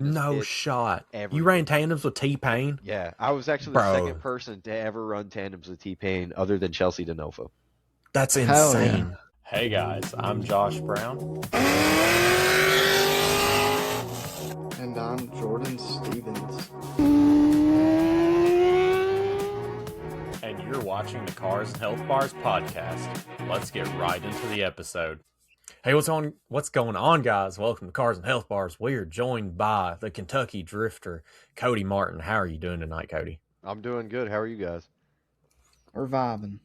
Just No hit shot. You ran everything. tandems with T-Pain? Yeah, I was actually the second Bro, person to ever run tandems with T-Pain other than Chelsea DeNovo. that's Hell yeah. insane. Hey guys, I'm Josh Brown. And I'm Jordan Stevens. And you're watching the Cars and Health Bars podcast. Let's get right into the episode. Hey, what's going on, guys? Welcome to Cars and Health Bars. We are joined by the Kentucky drifter, Cody Martin. How are you doing tonight, Cody? I'm doing good. How are you guys? We're vibing.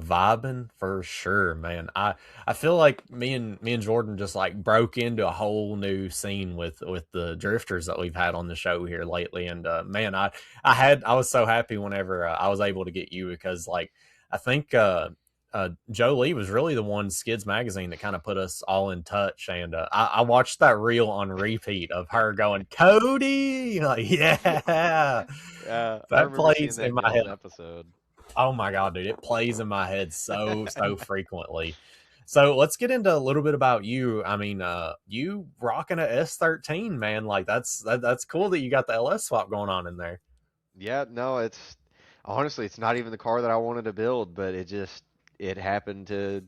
Vibing for sure, man. I feel like me and Jordan just like broke into a whole new scene with the drifters that we've had on the show here lately. And man, I was so happy whenever I was able to get you because like I think Joe Lee was really the one, Skids Magazine, that kind of put us all in touch. And I watched that reel on repeat of her going, Cody, like, yeah, I that remember seeing plays that in in my y'all's head. episode. Oh my God, dude, it plays in my head so frequently. So let's get into a little bit about you. I mean, you rocking a S13, man. Like that's cool that you got the LS swap going on in there. Yeah, no, it's honestly it's not even the car that I wanted to build, but it happened to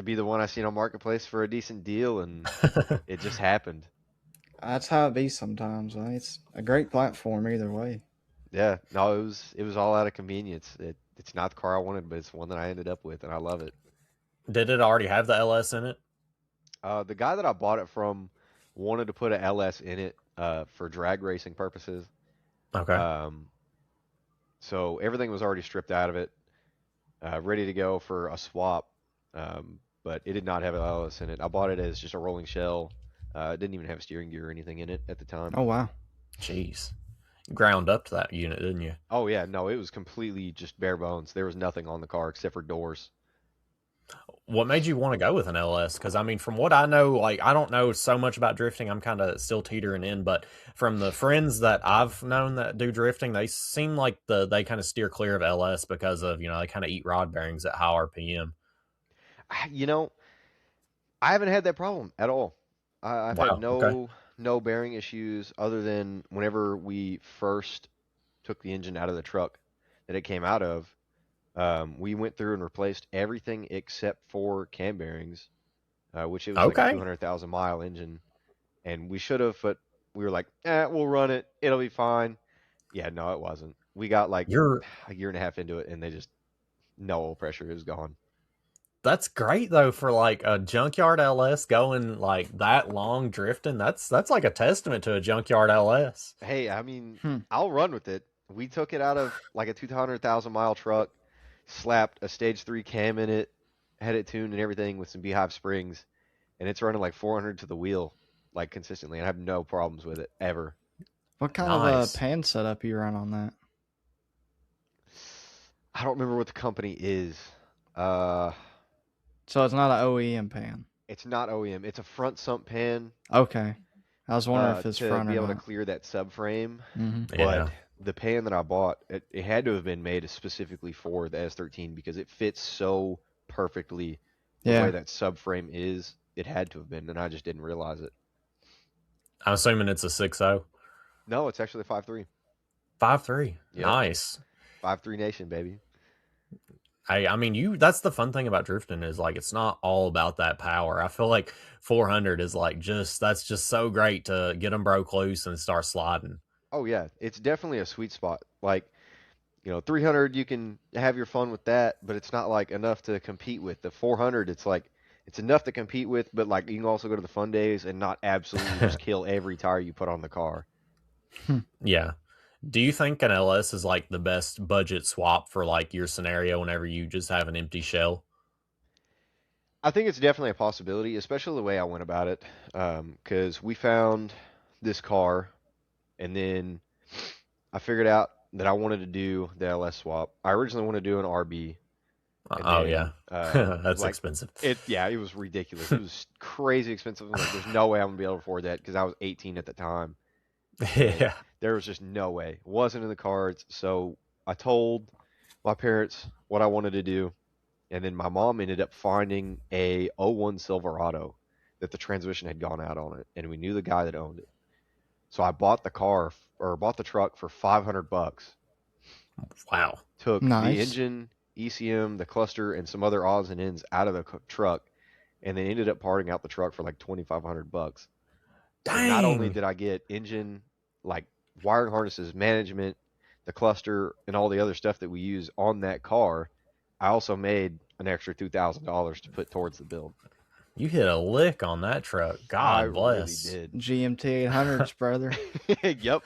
be the one I seen on Marketplace for a decent deal, and it just happened. That's how it be sometimes. Right? It's a great platform either way. Yeah, no, it was all out of convenience. It's not the car I wanted, but it's one that I ended up with, and I love it. Did it already have the LS in it? The guy that I bought it from wanted to put a LS in it for drag racing purposes. Okay. Um, so everything was already stripped out of it, ready to go for a swap. But it did not have an LS in it. I bought it as just a rolling shell. It didn't even have steering gear or anything in it at the time. Oh wow. Jeez. Ground up to that unit, didn't you? Oh yeah, no, it was completely just bare bones. There was nothing on the car except for doors. What made you want to go with an LS? Because I mean, from what I know, like I don't know so much about drifting. I'm kind of still teetering in, but from the friends that I've known that do drifting, they seem like they kind of steer clear of LS because of they kind of eat rod bearings at high RPM. You know, I haven't had that problem at all. I've had Wow. Okay. no bearing issues other than whenever we first took the engine out of the truck that it came out of. We went through and replaced everything except for cam bearings, which it was like a Okay. 200,000 mile engine, and we should have, but we were like, we'll run it, it'll be fine. Yeah, no, it wasn't. We got like You're a year and a half into it, and they just no oil pressure is gone. That's great though for like a junkyard LS going like that long drifting. That's like a testament to a junkyard LS. Hey, I mean, Hmm. I'll run with it. We took it out of like a 200,000 mile truck, slapped a stage 3 cam in it, had it tuned and everything with some Beehive springs, and it's running like 400 to the wheel, like consistently, and I have no problems with it ever. What kind of Nice. a pan setup you run on that? I don't remember what the company is. Uh, So it's not an OEM pan. it's not OEM. It's a front sump pan Okay. I was wondering if it's to front be or able to not. clear that subframe. Mm-hmm. Yeah. But the pan that I bought, it had to have been made specifically for the S13 because it fits so perfectly the way Yeah. that subframe is. It had to have been, and I just didn't realize it. I'm assuming it's a 6.0. No, it's actually 5.3. 5.3. Yep. Nice. 5.3 Nation, baby. I mean, that's the fun thing about drifting is like it's not all about that power. I feel like 400 is like that's just so great to get them broke loose and start sliding. Oh yeah, it's definitely a sweet spot. Like, 300 you can have your fun with that, but it's not like enough to compete with. The 400, it's like it's enough to compete with, but like you can also go to the fun days and not absolutely just kill every tire you put on the car. Yeah. Do you think an LS is like the best budget swap for like your scenario whenever you just have an empty shell? I think it's definitely a possibility, especially the way I went about it, because we found this car, and then I figured out that I wanted to do the LS swap. I originally wanted to do an RB, and Oh then yeah. That's like expensive. it was ridiculous. It was crazy expensive. I'm like, there's no way I'm gonna be able to afford that because I was 18 at the time. And Yeah. there was just no way. It wasn't in the cards. So I told my parents what I wanted to do, and then my mom ended up finding a '01 Silverado that the transmission had gone out on it, and we knew the guy that owned it. So I bought the car or bought the truck for $500. Wow. Took the Nice. engine, ECM, the cluster, and some other odds and ends out of the truck, and then ended up parting out the truck for like $2,500. So not only Dang. did I get engine, like wiring harnesses, management, the cluster, and all the other stuff that we use on that car, I also made an extra $2,000 to put towards the build. You hit a lick on that truck. I God really bless. did. GMT 800s, brother. Yep.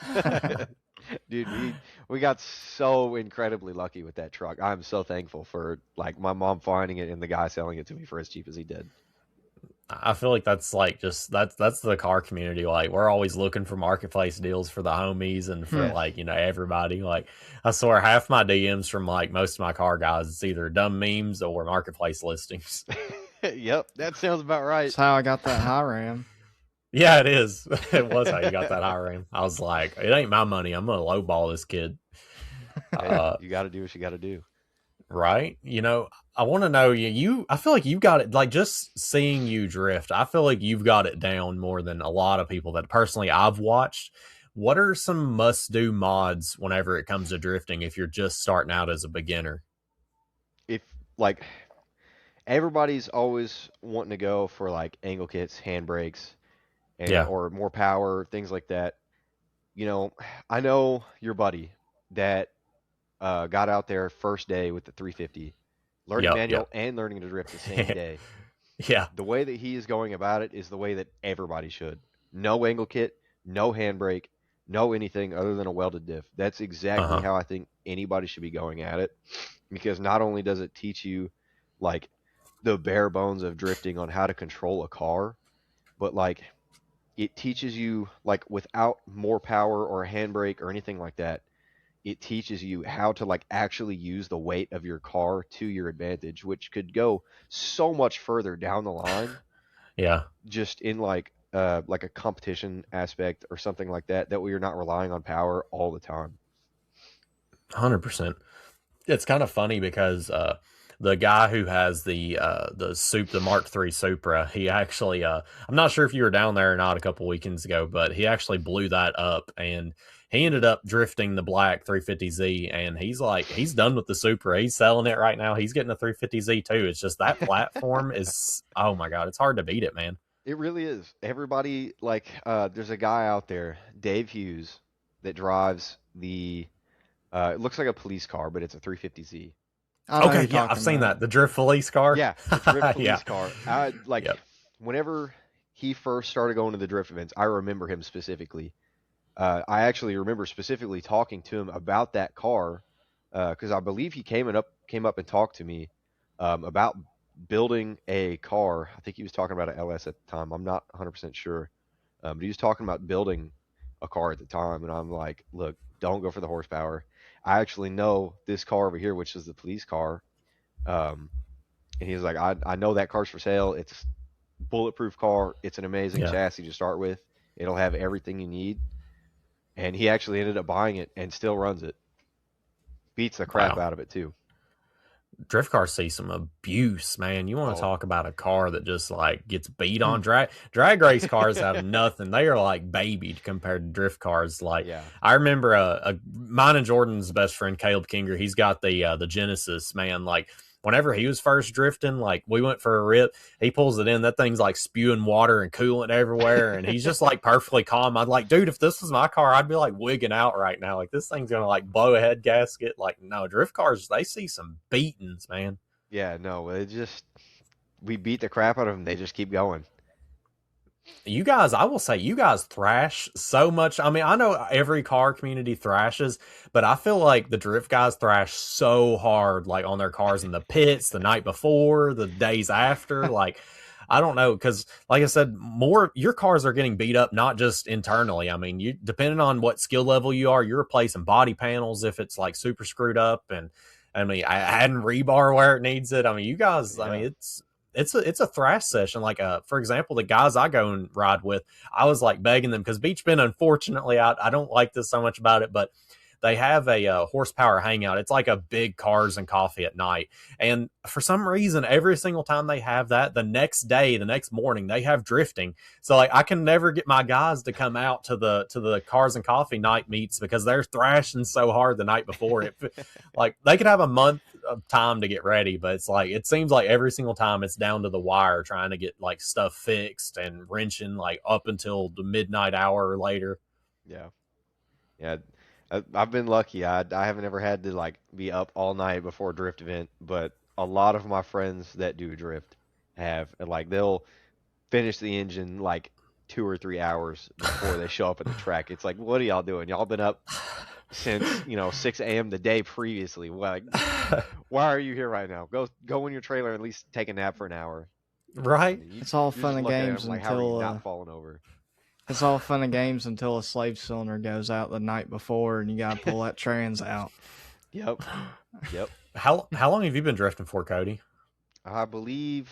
Dude, we got so incredibly lucky with that truck. I'm so thankful for like my mom finding it and the guy selling it to me for as cheap as he did. I feel like that's like just that's the car community. Like we're always looking for marketplace deals for the homies and for Yeah. like, you know, everybody. Like I swear half my DMs from like most of my car guys, it's either dumb memes or marketplace listings. Yep, that sounds about right. That's how I got that high ram. Yeah, it is. It was how you got that high ram. I was like, it ain't my money. I'm gonna lowball this kid. Hey, you got to do what you got to do. Right? You know, I want to know you. I feel like you got it. Like just seeing you drift, I feel like you've got it down more than a lot of people that personally I've watched. What are some must-do mods whenever it comes to drifting if you're just starting out as a beginner? If like everybody's always wanting to go for like angle kits, handbrakes, and Yeah. or more power, things like that. You know, I know your buddy that got out there first day with the 350, learning Yep. manual Yep. and learning to drift the same day. Yeah. The way that he is going about it is the way that everybody should. No angle kit, no handbrake, no anything other than a welded diff. That's exactly Uh-huh. how I think anybody should be going at it, because not only does it teach you like the bare bones of drifting on how to control a car, but like it teaches you like without more power or a handbrake or anything like that, it teaches you how to like actually use the weight of your car to your advantage, which could go so much further down the line Yeah. just in like a competition aspect or something like that, that we are not relying on power all the time. 100%. It's kind of funny because the guy who has the Mark III Supra, he actually I'm not sure if you were down there or not a couple weekends ago, but he actually blew that up and he ended up drifting the black 350Z, and he's done with the Supra. He's selling it right now. He's getting a 350Z too. It's just that platform is, oh my god, it's hard to beat it, man. It really is. Everybody like there's a guy out there, Dave Hughes, that drives the it looks like a police car, but it's a 350Z. I know who Okay, you're yeah, I've talking seen about. that. The drift police car. Yeah, the drift Yeah. police car. I like Yep. whenever he first started going to the drift events, I remember him specifically. I actually remember specifically talking to him about that car because I believe he came up and talked to me about building a car. I think he was talking about an LS at the time. I'm not 100% sure, but he was talking about building a car at the time, and I'm like, look, don't go for the horsepower. I actually know this car over here, which is the police car. Um, and he was like, I know that car's for sale. It's bulletproof car. It's an amazing Yeah. chassis to start with. It'll have everything you need. And he actually ended up buying it and still runs it. Beats the crap Wow. out of it too. Drift cars see some abuse, man. You want to Oh, talk about a car that just like gets beat on drag race cars have nothing. They are like babied compared to drift cars. Like yeah. I remember mine and Jordan's best friend Caleb Kinger. He's got the Genesis, man. Like whenever he was first drifting, like we went for a rip, he pulls it in. That thing's like spewing water and coolant everywhere, and he's just like perfectly calm. I'd like, dude, if this was my car, I'd be like wigging out right now. Like this thing's gonna like blow a head gasket. Like no, drift cars, they see some beatings, man. Yeah, no, it just we beat the crap out of them. They just keep going. You guys, I will say, you guys thrash so much. I mean, I know every car community thrashes, but I feel like the drift guys thrash so hard, like on their cars in the pits the night before, the days after. Like, I don't know, because like I said, more your cars are getting beat up, not just internally. I mean, you depending on what skill level you are, you're replacing body panels if it's like super screwed up, and I mean, adding rebar where it needs it. I mean, you guys, I Yeah. mean, it's a thrash session. Like for example, the guys I go and ride with, I was like begging them because Beach Bend, unfortunately, I don't like this so much about it, but they have a horsepower hangout. It's like a big cars and coffee at night. And for some reason, every single time they have that, the next day, the next morning, they have drifting. So like I can never get my guys to come out to the cars and coffee night meets because they're thrashing so hard the night before. It like they could have a month of time to get ready, but it's like it seems like every single time it's down to the wire trying to get like stuff fixed and wrenching like up until the midnight hour or later. Yeah, yeah. I've been lucky. I haven't ever had to like be up all night before a drift event, but a lot of my friends that do drift have, and like they'll finish the engine like 2 or 3 hours before they show up at the track. It's like, what are y'all doing? Y'all been up since 6 a.m. the day previously. Like, why are you here right now? Go in your trailer and at least take a nap for an hour. Right? It's all You're fun just and looking at games them like, how are you until not falling over? it's all fun and games until a slave cylinder goes out the night before, and you gotta pull that trans out. Yep, yep. How long have you been drifting for, Cody? I believe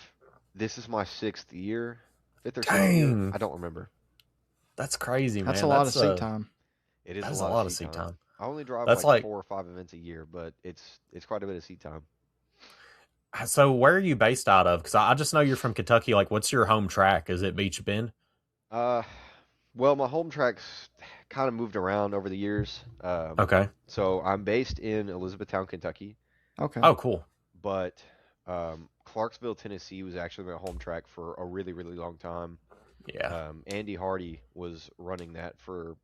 this is my 6th year, 5th or 6th year. Dang, I don't remember. that's crazy, That's man. a lot of seat time. It is That a is a lot of lot of seat seat time. time. I only drive That's like like 4 or 5 events a year, but it's quite a bit of seat time. so. Where are you based out of? Because I just know you're from Kentucky. Like, what's your home track? Is it Beach Bend? Uh, well, my home track's kind of moved around over the years. Okay. So I'm based in Elizabethtown, Kentucky, Okay. Oh, cool. but Clarksville, Tennessee was actually my home track for a really, really long time. Yeah. Andy Hardy was running that for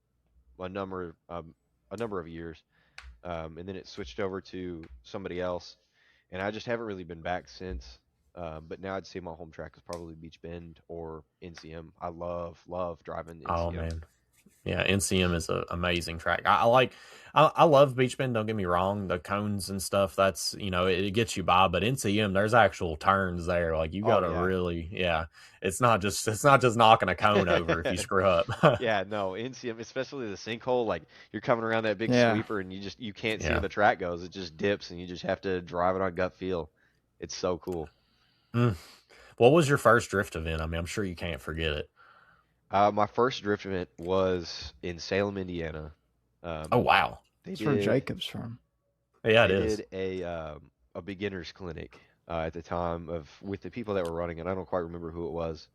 a number a number of years, and then it switched over to somebody else, and I just haven't really been back since. But now I'd say my home track is probably Beach Bend or NCM. I love driving Oh NCM. man. Yeah, NCM is an amazing track. I like, I love Beach Bend. Don't get me wrong, the cones and stuff. That's it gets you by, but NCM there's actual turns there. Like you Oh gotta yeah. really, yeah. It's not just knocking a cone over if you screw up. Yeah, no, NCM, especially the sinkhole, like you're coming around that big Yeah. sweeper and you can't see where Yeah. the track goes. It just dips and you just have to drive it on gut feel. It's so cool. Mm. What was your first drift event? I mean, I'm sure you can't forget it. My first drift event was in Salem, Indiana. Oh Um, wow. they That's where did Jacob's from. Yeah, it they is. did a beginners clinic at the time of with the people that were running it. I don't quite remember who it was.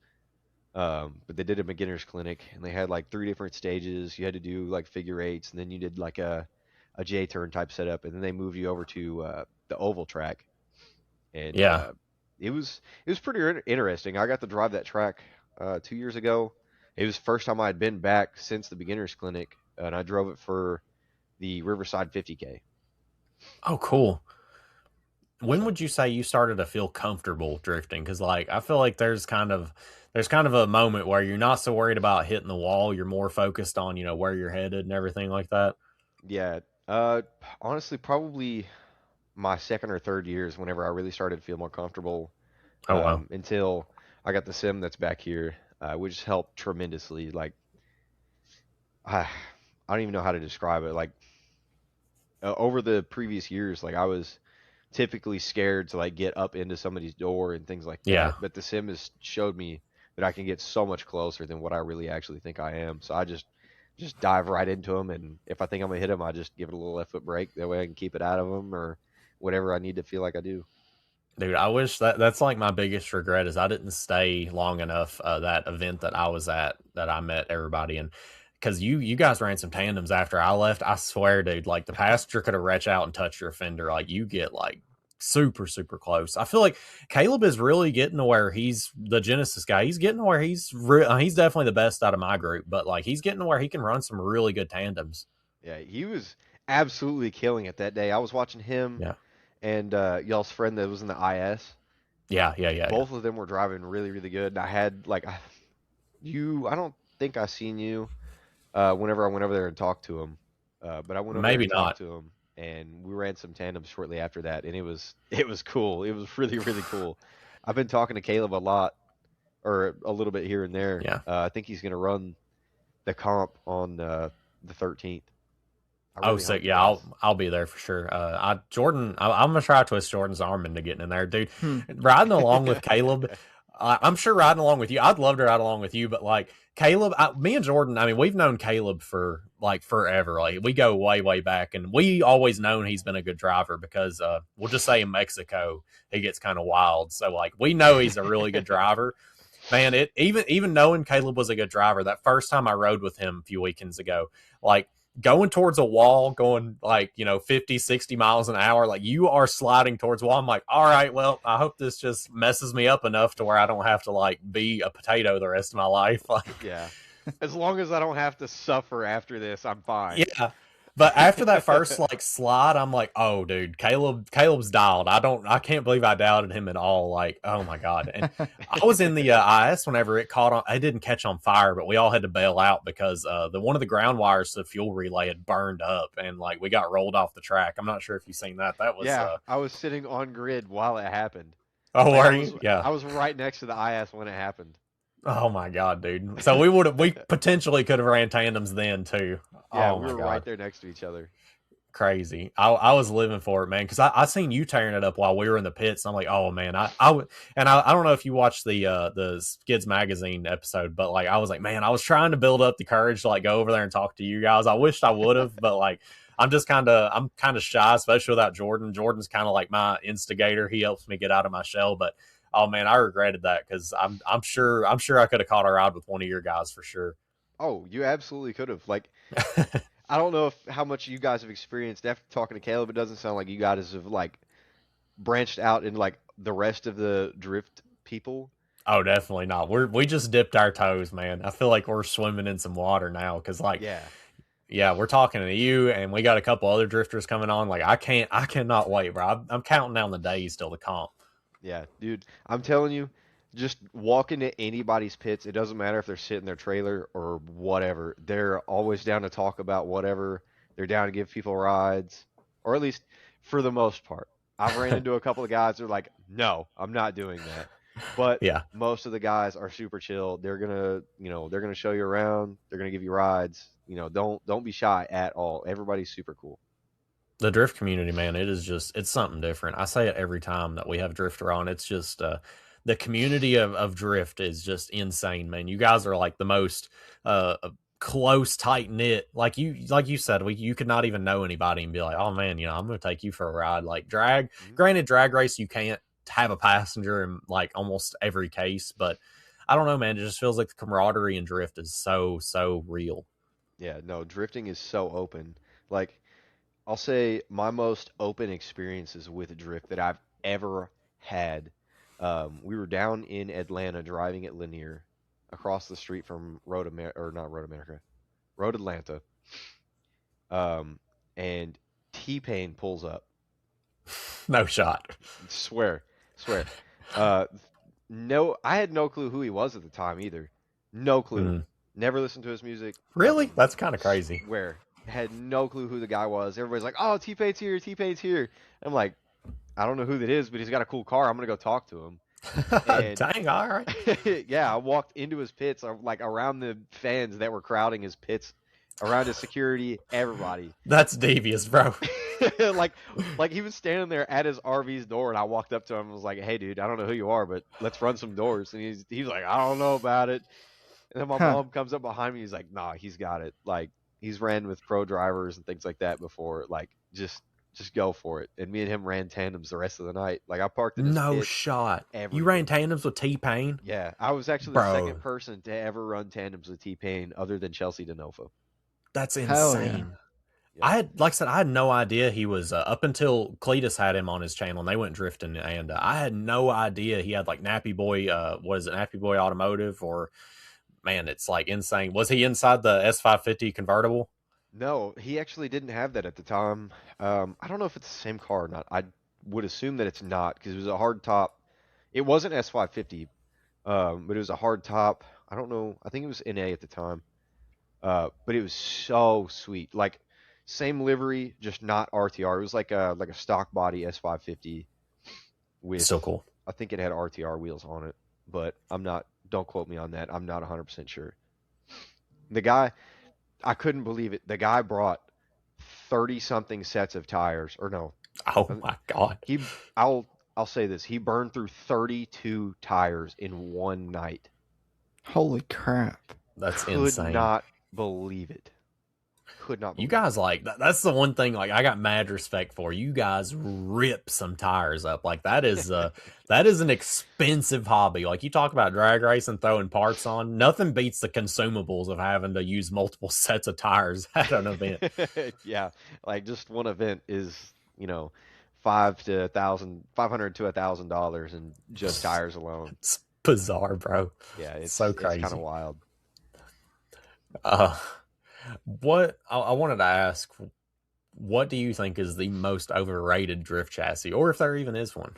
But they did a beginners clinic and they had like 3 different stages. You had to do like figure eights, and then you did like a J turn type setup, and then they moved you over to the oval track, and Yeah. it was pretty interesting. I got to drive that track 2 years ago. It was the first time I had been back since the beginners clinic, and I drove it for the Riverside 50K. Oh, cool. When So would you say you started to feel comfortable drifting? Because like I feel like there's kind of a moment where you're not so worried about hitting the wall. You're more focused on where you're headed and everything like that. yeah, uh, honestly, probably my second or third years whenever I really started to feel more comfortable, Oh wow. until I got the sim that's back here, which helped tremendously. Like I, I don't even know how to describe it. Like over the previous years, like I was typically scared to like get up into somebody's door and things like Yeah. that. But the sim has showed me that I can get so much closer than what I really actually think I am. So I just dive right into them, and if I think I'm gonna hit them, I just give it a little left foot brake. That way I can keep it out of them or whatever I need to feel like I do. Dude, I wish that's like my biggest regret is I didn't stay long enough that event that I was at that I met everybody and because you guys ran some tandems after I left. I swear, dude, like the passenger could have reached out and touched your fender. Like you get like super super close. I feel like Caleb is really getting to where he's the Genesis guy. He's getting to where he's definitely the best out of my group, but like he's getting to where he can run some really good tandems. Yeah, he was absolutely killing it that day. I was watching him Yeah, and y'all's friend that was in the IS. yeah, yeah, yeah, yeah. Both of them were driving really, really good. And I had like I don't think I seen you whenever I went over there and talked to him. But I went over there Maybe and not. talked to him, and we ran some tandems shortly after that, and it was cool. It was really, really cool. I've been talking to Caleb a lot, or a little bit here and there. Yeah. I think he's gonna run the comp on the 13th. I Oh, really sick. hope he Yeah, does. I'll be there for sure. I'm gonna try to twist Jordan's arm into getting in there, dude. Hmm. Riding along with Caleb, I'm sure riding along with you, I'd love to ride along with you, but like Caleb, me and Jordan, I mean, we've known Caleb for like forever. Like we go way, way back, and we always known he's been a good driver because we'll just say in Mexico he gets kind of wild. So like we know he's a really good driver. Man, it even knowing Caleb was a good driver, that first time I rode with him a few weekends ago, like going towards a wall, going like, 50, 60 miles an hour, like you are sliding towards a wall. I'm like, all right, well, I hope this just messes me up enough to where I don't have to like be a potato the rest of my life. Like, Yeah. As long as I don't have to suffer after this, I'm fine. yeah. But after that first like slide, I'm like, oh dude, Caleb's dialed. I can't believe I doubted him at all. Like, oh my God. And I was in the IS whenever it caught on. It didn't catch on fire, but we all had to bail out because the one of the ground wires to the fuel relay had burned up, and like we got rolled off the track. I'm not sure if you've seen that. That was Yeah, I was sitting on grid while it happened. oh, Like are you? Yeah. I was right next to the IS when it happened. Oh my God, dude. So we potentially could have ran tandems then too. Yeah, Oh we my were right God. there next to each other. Crazy. I was living for it, man, because I seen you tearing it up while we were in the pits. And I'm like, oh man, I don't know if you watched the Skids magazine episode, but like I was like, man, I was trying to build up the courage to like go over there and talk to you guys. I wished I would have, but like I'm kind of shy, especially without Jordan. Jordan's kind of like my instigator. He helps me get out of my shell, but oh man, I regretted that because I'm sure I could have caught a ride with one of your guys for sure. Oh, you absolutely could have. Like, I don't know if how much you guys have experienced after talking to Caleb. It doesn't sound like you guys have like branched out in like the rest of the drift people. Oh, definitely not. We just dipped our toes, man. I feel like we're swimming in some water now because, like, Yeah. yeah, we're talking to you, and we got a couple other drifters coming on. Like, I cannot wait, bro. I'm counting down the days till the comp. Yeah, dude. I'm telling you, just walk into anybody's pits. It doesn't matter if they're sitting in their trailer or whatever. They're always down to talk about whatever. They're down to give people rides, or at least for the most part. I've ran into a couple of guys that are like, "No, I'm not doing that." But Yeah, most of the guys are super chill. They're gonna show you around. They're gonna give you rides. Don't be shy at all. Everybody's super cool. the drift community, man, it's something different. I say it every time that we have drifter on. It's just the community of drift is just insane, man. You guys are like the most close, tight knit. Like you said, you could not even know anybody and be like, oh man, I'm gonna take you for a ride. Like drag, Mhm. granted, drag race you can't have a passenger in like almost every case, but I don't know, man. It just feels like the camaraderie in drift is so real. Yeah, no, drifting is so open. Like I'll say my most open experiences with drift that I've ever had. We were down in Atlanta driving at Lanier across the street from Road America, or not Road America, Road Atlanta. Um, and T-Pain pulls up. No shot. Swear, swear. Uh, no, I had no clue who he was at the time either. No clue. Mm. Never listened to his music. Really? Nothing. That's kind of crazy. Swear. Had no clue who the guy was. Everybody's like, "Oh, T-Pain's here. T-Pain's here." I'm like, I don't know who that is, but he's got a cool car. I'm gonna go talk to him. And Dang, all right. yeah, I walked into his pits, like around the fans that were crowding his pits, around his security, everybody. That's devious, bro. like, like he was standing there at his RV's door, and I walked up to him and was like, "Hey, dude, I don't know who you are, but let's run some doors." And he's like, "I don't know about it." And then my Huh. mom comes up behind me. He's like, "Nah, he's got it. Like, he's ran with pro drivers and things like that before. Like, just go for it." And me and him ran tandems the rest of the night. Like, I parked in his No pit, shot. You ran everything. tandems with T-Pain? Yeah, I was actually the Bro, second person to ever run tandems with T-Pain, other than Chelsea DeNovo. that's Hell yeah. insane. Yep. Like I said, I had no idea he was up until Cletus had him on his channel and they went drifting. And I had no idea he had like Nappy Boy, what is it, Nappy Boy Automotive? Or man, it's like insane. Was he inside the S550 convertible? No, he actually didn't have that at the time. I don't know if it's the same car or not. I would assume that it's not because it was a hard top. It wasn't S550, but it was a hard top. I don't know. I think it was NA at the time. But it was so sweet. Like same livery, just not RTR. It was like a stock body S550 with Still cool. I think it had RTR wheels on it, but I'm not. Don't quote me on that. I'm not 100% sure. The guy, I couldn't believe it. The guy brought 30 something sets of tires, or no, Oh um, my God. he I'll I'll say this: he burned through 32 tires in one night. Holy crap! That's Could insane. not believe it. Could not You believe it. guys that's the one thing like I got mad respect for. You guys rip some tires up. Like that is an expensive hobby. Like you talk about drag racing, throwing parts on, nothing beats the consumables of having to use multiple sets of tires at an event. Yeah, like just one event is, you know, 500 to $1,000 in just tires alone. It's bizarre, bro. Yeah, So it's kind of crazy. wild. Uh what I wanted to ask, what do you think is the most overrated drift chassis, or if there even is one?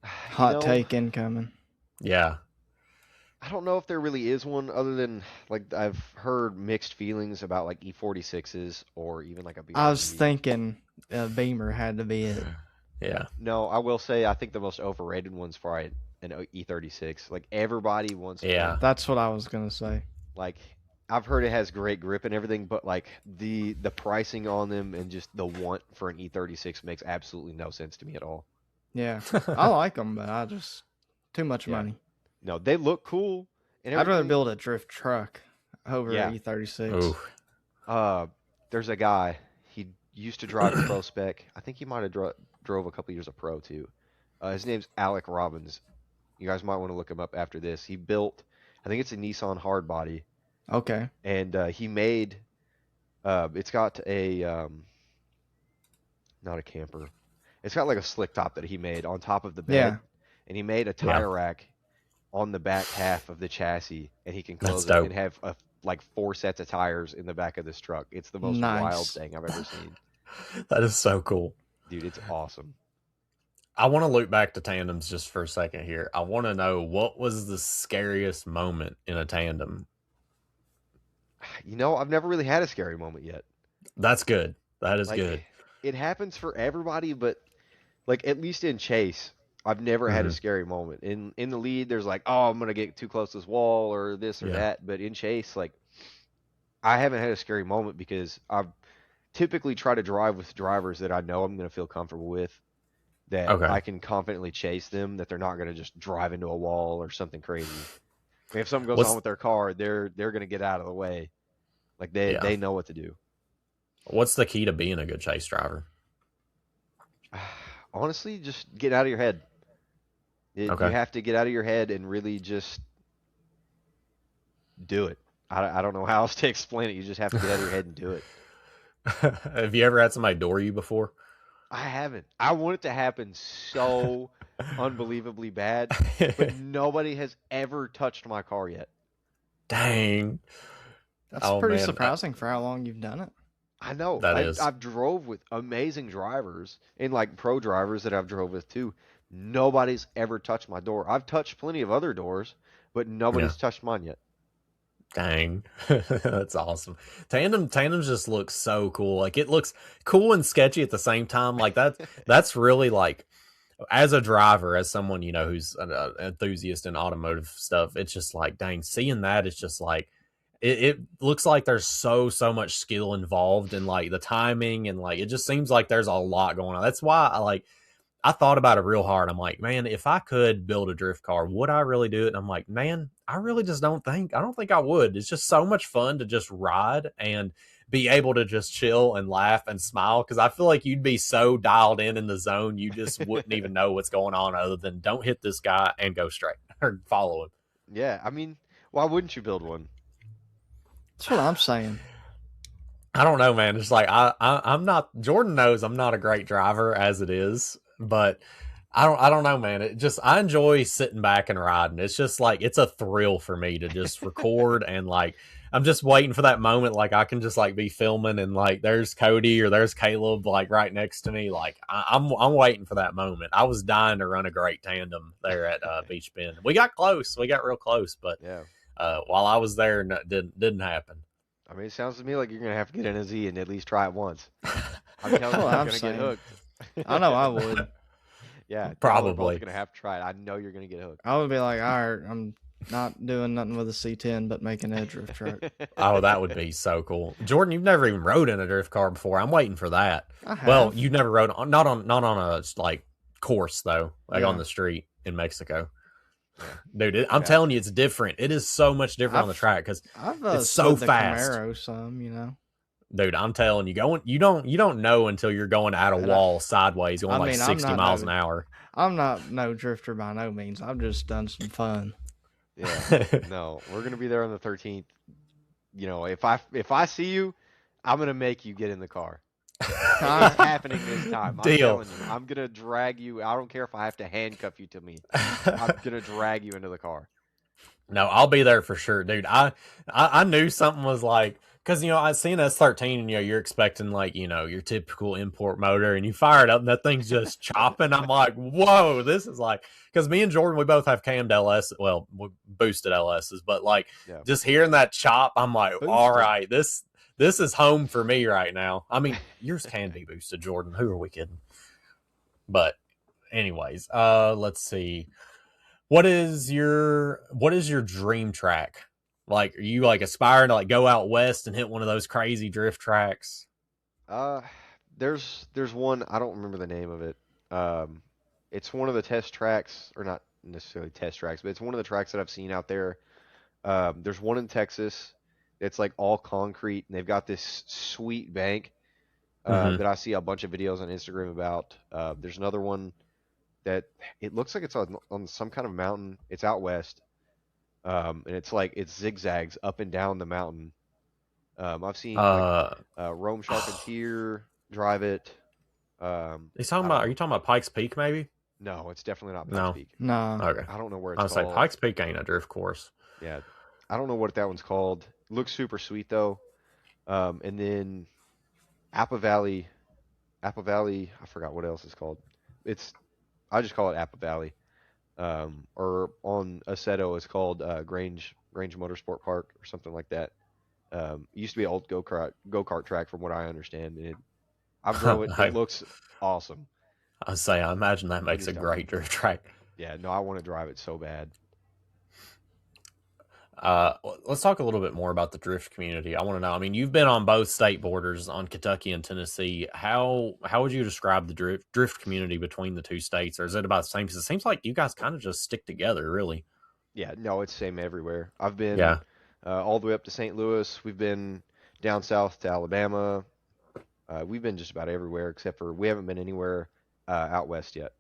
You Hot know, take incoming. Yeah. I don't know if there really is one other than like I've heard mixed feelings about like E46s or even like a I was BRZ. thinking Beamer had to be it. Yeah. No, I will say I think the most overrated one's probably an E36. Like everybody wants Yeah. one. That's what I was gonna say. Like I've heard it has great grip and everything, but like the pricing on them and just the want for an E36 makes absolutely no sense to me at all. Yeah, I like them, but I just too much Yeah. money. No, they look cool and I'd rather everything. build a drift truck over Yeah. an E36. Ooh. There's a guy. He used to drive pro spec. I think he might have drove a couple years of pro too. His name's Alec Robbins. You guys might want to look him up after this. He built, I think it's a Nissan hardbody, Okay. and he made. It's got a not a camper. It's got like a slick top that he made on top of the bed, Yeah. and he made a Yeah. tire rack on the back half of the chassis, and he can close That's it dope. and have like 4 sets of tires in the back of this truck. It's the most Nice. wild thing I've ever seen. That is so cool. Dude, it's awesome. I want to loop back to tandems just for a second here. I want to know, what was the scariest moment in a tandem? You know, I've never really had a scary moment yet. That's good. That is Like, good. it happens for everybody, but like at least in chase, I've never had a Mhm. scary moment. In the lead, there's like, oh, I'm gonna get too close to this wall or this or Yeah. that. But in chase, like, I haven't had a scary moment because I typically try to drive with drivers that I know I'm gonna feel comfortable with, that Okay. I can confidently chase them, that they're not gonna just drive into a wall or something crazy. I mean, if something goes on What's with their car, they're gonna get out of the way. Like yeah? they know what to do. What's the key to being a good chase driver? Honestly, just get out of your head. You Okay. have to get out of your head and really just do it. I don't know how else to explain it. You just have to get out of your head and do it. Have you ever had somebody door you before? I haven't. I want it to happen so unbelievably bad, but nobody has ever touched my car yet. Dang. That's Oh, pretty man. surprising for how long you've done it. I know. That is. I've drove with amazing drivers and like pro drivers that I've drove with too. Nobody's ever touched my door. I've touched plenty of other doors, but nobody's touched mine yet. Dang. That's awesome. Tandems just look so cool. Like it looks cool and sketchy at the same time. Like that's really like, as a driver, as someone, you know, who's an enthusiast in automotive stuff, it's just like, dang, seeing that is just like, it looks like there's so much skill involved in like the timing, and like it just seems like there's a lot going on. That's why I thought about it real hard. I'm like, man, if I could build a drift car, would I really do it? And I'm like, man, I really just don't think I would. It's just so much fun to just ride and be able to just chill and laugh and smile. Cause I feel like you'd be so dialed in the zone. You just wouldn't even know what's going on other than don't hit this guy and go straight or follow him. Yeah, I mean, why wouldn't you build one? That's what I'm saying. I don't know, man. It's like I'm not. Jordan knows I'm not a great driver as it is, but I don't know, man. It just, I enjoy sitting back and riding. It's just like it's a thrill for me to just record and like I'm just waiting for that moment. Like I can just like be filming and like there's Cody or there's Caleb like right next to me. Like I'm waiting for that moment. I was dying to run a great tandem there at Beach Bend. We got close. We got real close, but Yeah. while I was there, didn't happen. I mean, it sounds to me like you're gonna have to get in a Z and at least try it once. I'm telling you, Well, you're I'm gonna saying. get hooked. I know I would. Yeah, y'all are Probably. both gonna have to try it. I know you're gonna get hooked. I would be like, all right, I'm not doing nothing with a C10 but making a drift truck. Oh, that would be so cool. Jordan, you've never even rode in a drift car before. I'm waiting for that. I have. Well, you never rode on not on a like course though, like on Yeah. the street in Mexico. Yeah. Dude, I'm telling you, it's different. It is so much different on the track because I've it's so slid the fast. Camaro some, you know. dude, I'm telling you, you don't know until you're going at a wall sideways, going like 60 miles an hour. I'm not no drifter by no means. I've just done some fun. Yeah. No, we're gonna be there on the 13th. You know, if I see you, I'm gonna make you get in the car. It's happening this time. I'm Deal. telling you, I'm gonna drag you. I don't care if I have to handcuff you to me. I'm gonna drag you into the car. No, I'll be there for sure, dude. I knew something was like, because I seen S13, and you're expecting like your typical import motor, and you fire it up, and that thing's just chopping. I'm like, whoa, this is like, because me and Jordan, we both have cammed LS, well, we boosted LSs, but like just hearing that chop, I'm like, all right, this is home for me right now. I mean, yours can be boosted, Jordan. Who are we kidding? But anyways, let's see. What is your dream track? Like, are you like aspiring to like go out west and hit one of those crazy drift tracks? There's one, I don't remember the name of it. It's one of the test tracks, or not necessarily test tracks, but it's one of the tracks that I've seen out there. There's one in Texas. It's like all concrete, and they've got this sweet bank that I see a bunch of videos on Instagram about. There's another one that it looks like it's on some kind of mountain. It's out west, and it's like it zigzags up and down the mountain. I've seen Rome Charpentier drive it. Are you talking about Pikes Peak? Maybe. No, it's definitely not Pikes Peak. No. Okay. I don't know where it's I'll called. say Pikes Peak ain't a drift course. Yeah, I don't know what that one's called. Looks super sweet though. And then Appa Valley, I forgot what else it's called. I just call it Appa Valley. Or on Assetto, it's called Grange Motorsport Park or something like that. It used to be an old go-kart track from what I understand. And I've drove it. It looks awesome. I imagine that makes a great drift track. Yeah, no, I want to drive it so bad. Let's talk a little bit more about the drift community. I want to know, I mean, you've been on both state borders, on Kentucky and Tennessee. How would you describe the drift community between the two states? Or is it about the same? Because it seems like you guys kind of just stick together, really. Yeah, no, it's the same everywhere. I've been all the way up to St. Louis. We've been down south to Alabama. We've been just about everywhere, except for we haven't been anywhere out west yet.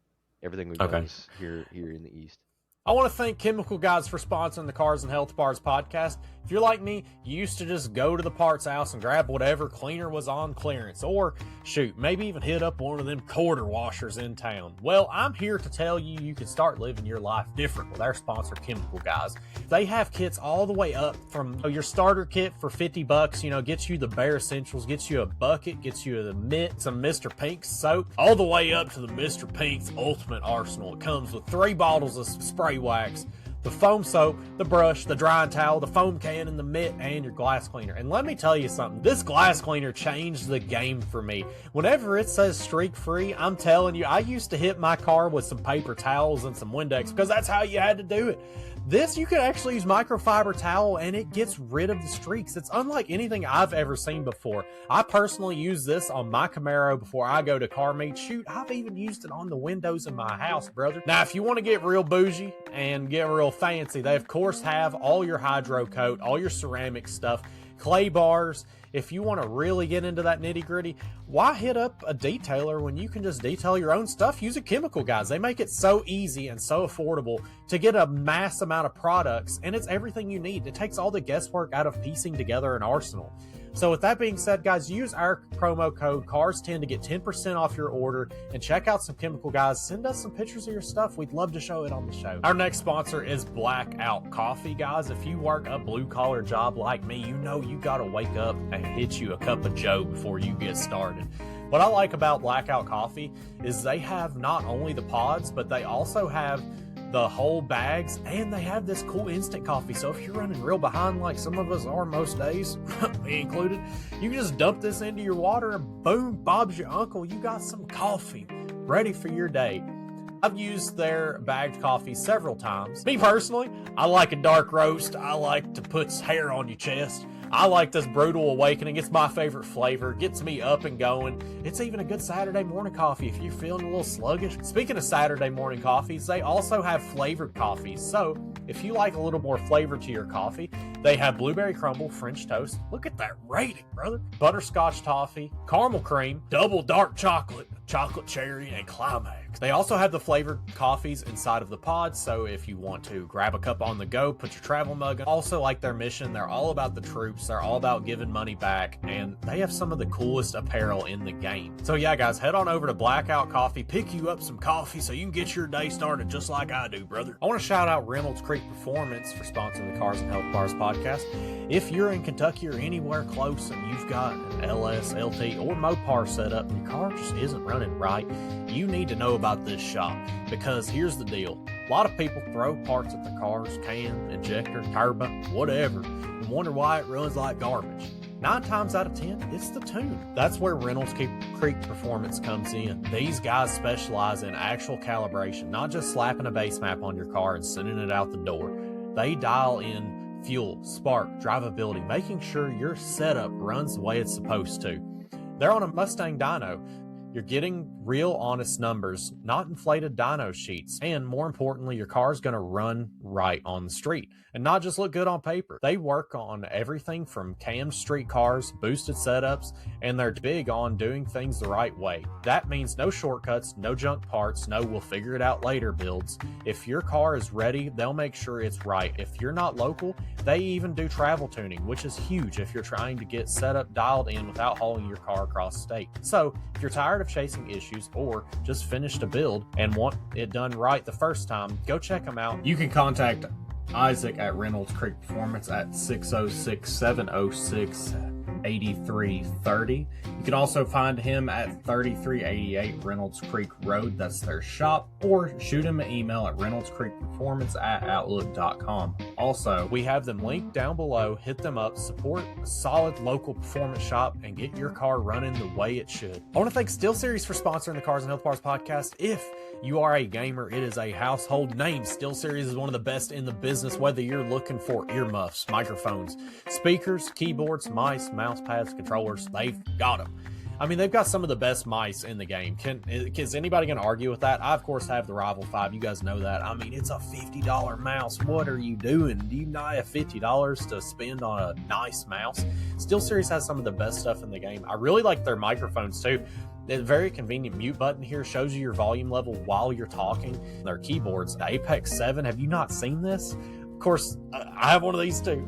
Everything we've done is here in the east. I want to thank Chemical Guys for sponsoring the Cars and Health Bars podcast. If you're like me, you used to just go to the parts house and grab whatever cleaner was on clearance, or shoot, maybe even hit up one of them quarter washers in town. Well, I'm here to tell you you can start living your life different with our sponsor, Chemical Guys. They have kits all the way up from your starter kit for $50, gets you the bare essentials, gets you a bucket, gets you a mitt, some Mr. Pink's soap, all the way up to the Mr. Pink's Ultimate Arsenal. It comes with 3 bottles of spray wax, the foam soap, the brush, the drying towel, the foam can, and the mitt, and your glass cleaner. And let me tell you something, this glass cleaner changed the game for me. Whenever it says streak free, I'm telling you, I used to hit my car with some paper towels and some Windex because that's how you had to do it. This, you can actually use microfiber towel and it gets rid of the streaks. It's unlike anything I've ever seen before. I personally use this on my Camaro before I go to car meet. Shoot, I've even used it on the windows in my house, brother. Now, if you want to get real bougie and get real fancy, they of course have all your hydro coat, all your ceramic stuff, clay bars. If you want to really get into that nitty gritty, why hit up a detailer when you can just detail your own stuff using Chemical Guys? They make it so easy and so affordable to get a mass amount of products, and it's everything you need. It takes all the guesswork out of piecing together an arsenal. So with that being said, guys, use our promo code CARS10 to get 10% off your order and check out some Chemical Guys. Send us some pictures of your stuff. We'd love to show it on the show. Our next sponsor is Blackout Coffee, guys. If you work a blue-collar job like me, you got to wake up and hit you a cup of joe before you get started. What I like about Blackout Coffee is they have not only the pods, but they also have the whole bags, and they have this cool instant coffee. So if you're running real behind like some of us are most days, me included, you can just dump this into your water and boom, Bob's your uncle. You got some coffee ready for your day. I've used their bagged coffee several times. Me personally, I like a dark roast. I like to put hair on your chest. I like this Brutal Awakening. It's my favorite flavor. Gets me up and going. It's even a good Saturday morning coffee if you're feeling a little sluggish. Speaking of Saturday morning coffees, they also have flavored coffees. So if you like a little more flavor to your coffee, they have blueberry crumble, French toast. Look at that rating, brother. Butterscotch toffee, caramel cream, double dark chocolate, chocolate cherry, and climax. They also have the flavored coffees inside of the pods, so if you want to grab a cup on the go, put your travel mug in. Also, like their mission, they're all about the troops. They're all about giving money back, and they have some of the coolest apparel in the game. So yeah, guys, head on over to Blackout Coffee, pick you up some coffee so you can get your day started just like I do, brother. I want to shout out Reynolds Creek Performance for sponsoring the Cars and Health Bars podcast. If you're in Kentucky or anywhere close and you've got an LS, LT, or Mopar set up and your car just isn't running right, you need to know about this shop, because here's the deal. A lot of people throw parts at their cars, can, injector, turbine, whatever, and wonder why it runs like garbage. 9 times out of 10, it's the tune. That's where Reynolds Creek Performance comes in. These guys specialize in actual calibration, not just slapping a base map on your car and sending it out the door. They dial in fuel, spark, drivability, making sure your setup runs the way it's supposed to. They're on a Mustang dyno. You're getting real honest numbers, not inflated dyno sheets. And more importantly, your car's going to run right on the street and not just look good on paper. They work on everything from cammed street cars, boosted setups, and they're big on doing things the right way. That means no shortcuts, no junk parts, no we'll figure it out later builds. If your car is ready, they'll make sure it's right. If you're not local, they even do travel tuning, which is huge if you're trying to get setup dialed in without hauling your car across state. So if you're tired of chasing issues or just finished a build and want it done right the first time, go check them out. You can contact Isaac at Reynolds Creek Performance at 606-706-8330. You can also find him at 3388 Reynolds Creek Road. That's their shop. Or shoot him an email at reynoldscreekperformance@outlook.com. Also, we have them linked down below. Hit them up. Support a solid local performance shop and get your car running the way it should. I want to thank SteelSeries for sponsoring the Cars and Health Bars podcast. If you are a gamer, it is a household name. SteelSeries is one of the best in the business, whether you're looking for earmuffs, microphones, speakers, keyboards, mice, mouse pads, controllers, they've got them. I mean, they've got some of the best mice in the game. Is anybody going to argue with that? I, of course, have the Rival 5. You guys know that. I mean, it's a $50 mouse. What are you doing? Do you not have $50 to spend on a nice mouse? SteelSeries has some of the best stuff in the game. I really like their microphones, too. The very convenient mute button here shows you your volume level while you're talking. Their keyboards, the Apex 7, have you not seen this? Of course, I have one of these too.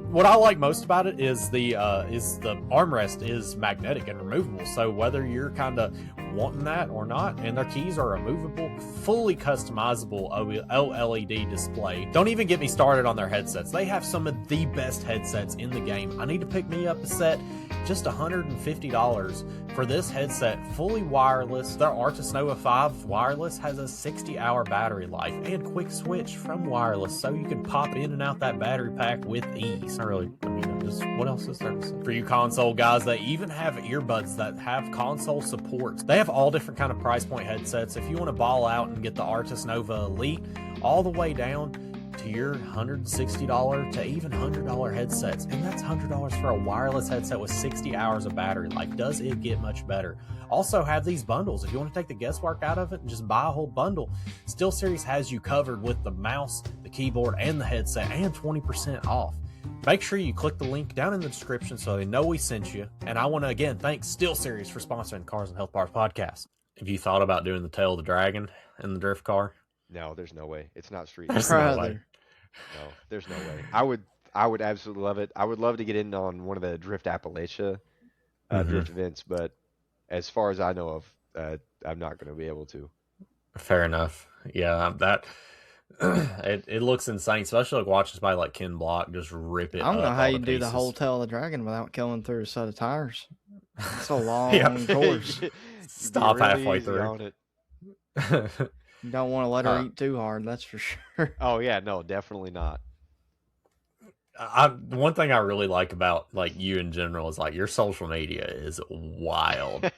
What I like most about it is the armrest is magnetic and removable. So whether you're kind of wanting that or not, and their keys are removable, fully customizable OLED display. Don't even get me started on their headsets. They have some of the best headsets in the game. I need to pick me up a set, just $150 for this headset, fully wireless. Their Artis Nova 5 wireless has a 60-hour battery life and quick switch from wireless, so you can pop in and out that battery pack with ease. What else is there? For you console guys, they even have earbuds that have console support. They have all different kind of price point headsets. If you want to ball out and get the Artis Nova Elite, all the way down to your $160 to even $100 headsets. And that's $100 for a wireless headset with 60 hours of battery life. Does it get much better? Also have these bundles. If you want to take the guesswork out of it and just buy a whole bundle, SteelSeries has you covered with the mouse, the keyboard, and the headset, and 20% off. Make sure you click the link down in the description so they know we sent you. And I want to again thank SteelSeries for sponsoring Cars and Health Bars podcast. Have you thought about doing the Tail of the Dragon in the drift car? No, there's no way. It's not street. There's no way. No, there's no way. I would absolutely love it. I would love to get in on one of the Drift Appalachia drift events, but as far as I know of, I'm not going to be able to. Fair enough. Yeah, that it looks insane, especially like watching somebody like Ken Block just rip it. I don't know up how all you to do the pieces. whole Tail of the Dragon without killing through a set of tires. It's a long course. Stop You're really halfway easy through. on it. You don't want to let her eat too hard, that's for sure. Oh yeah, no, definitely not. One thing I really like about like you in general is like your social media is wild.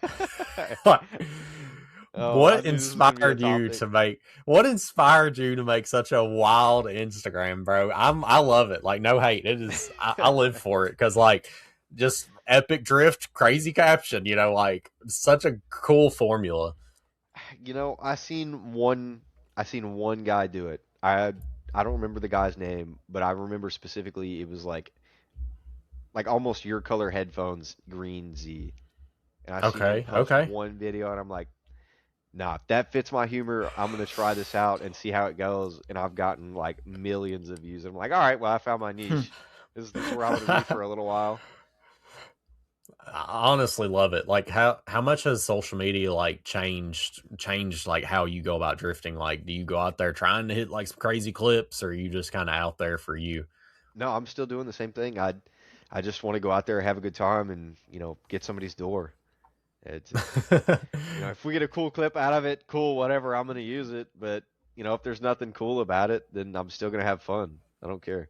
Oh, I what knew this was gonna be a inspired you topic. to make what inspired you to make such a wild Instagram, bro? I love it. Like, no hate. It is I live for it because like just epic drift, crazy caption, like such a cool formula. I seen one guy do it. I don't remember the guy's name, but I remember specifically it was like almost your color headphones, green Z. And I seen him Okay, post okay. one video, and I'm like, nah, if that fits my humor, I'm gonna try this out and see how it goes. And I've gotten like millions of views. I'm like, all right, well, I found my niche. This is where I'm gonna be for a little while. I honestly love it. Like how much has social media like changed like how you go about drifting? Like, do you go out there trying to hit like some crazy clips, or are you just kind of out there for you? No, I'm still doing the same thing. I just want to go out there, have a good time, and get somebody's door. It's if we get a cool clip out of it, cool, whatever, I'm gonna use it. But if there's nothing cool about it, then I'm still gonna have fun. I don't care.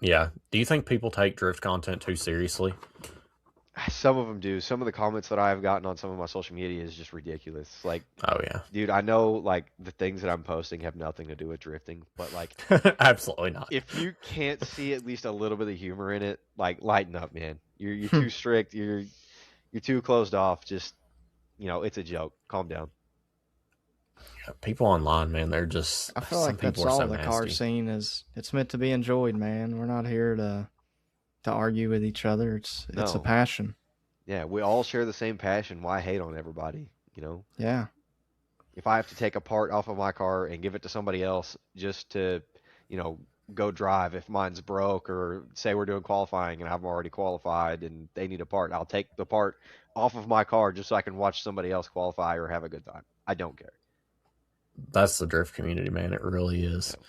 Yeah. Do you think people take drift content too seriously? Some of them do. Some of the comments that I've gotten on some of my social media is just ridiculous. Like, Oh yeah. dude, I know like the things that I'm posting have nothing to do with drifting, but like Absolutely not. if you can't see at least a little bit of humor in it, like lighten up, man. You're too strict. You're too closed off. Just it's a joke. Calm down. People online, man, they're just I feel some like people that's are all so the car nasty. scene is. It's meant to be enjoyed, man. We're not here to argue with each other. It's a No. passion. Yeah, we all share the same passion. Why hate on everybody? Yeah. If I have to take a part off of my car and give it to somebody else just to, you know, go drive if mine's broke or say we're doing qualifying and I've already qualified and they need a part, I'll take the part off of my car just so I can watch somebody else qualify or have a good time. I don't care. That's the drift community, man. It really is. Yeah.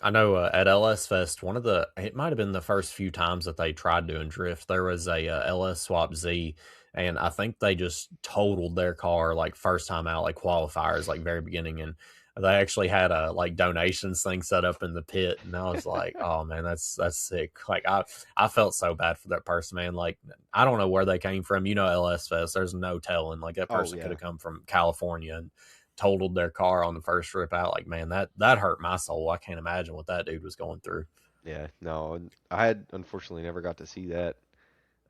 I know at LS Fest, it might have been the first few times that they tried doing drift. There was a LS Swap Z, and I think they just totaled their car like first time out, like qualifiers, like very beginning, and they actually had a like donations thing set up in the pit, and I was like, oh man, that's sick. Like I felt so bad for that person, man. Like I don't know where they came from. LS Fest, there's no telling. Like that Oh person could yeah. have come from California and totaled their car on the first trip out. Like, man, that hurt my soul. I can't imagine what that dude was going through. Yeah. No, and I had unfortunately never got to see that.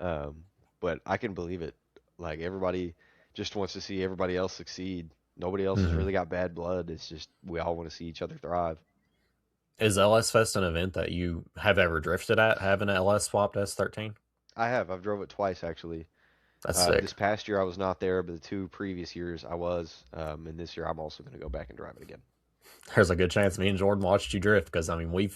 Um, but I can believe it. Like everybody just wants to see everybody else succeed. Nobody else has Mm-hmm. really got bad blood. It's just we all want to see each other thrive. Is LS Fest an event that you have ever drifted at, having an LS swapped S13? I have. I've drove it twice actually. That's This sick. past year I was not there, but the two previous years I was. And this year I'm also going to go back and drive it again. There's a good chance me and Jordan watched you drift because, I mean,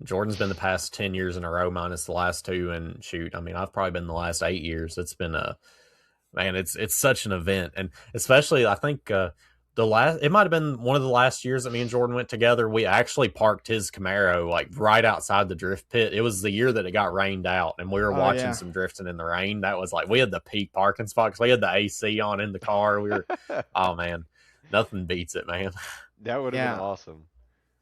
Jordan's been the past 10 years in a row minus the last two. And shoot, I mean, I've probably been the last 8 years. It's been man, it's such an event. And especially, I think, it might have been one of the last years that me and Jordan went together. We actually parked his Camaro like right outside the drift pit. It was the year that it got rained out, and we were Oh watching yeah. some drifting in the rain. That was like we had the peak parking spot because we had the AC on in the car. We were, oh man, nothing beats it, man. That would have been Yeah. awesome.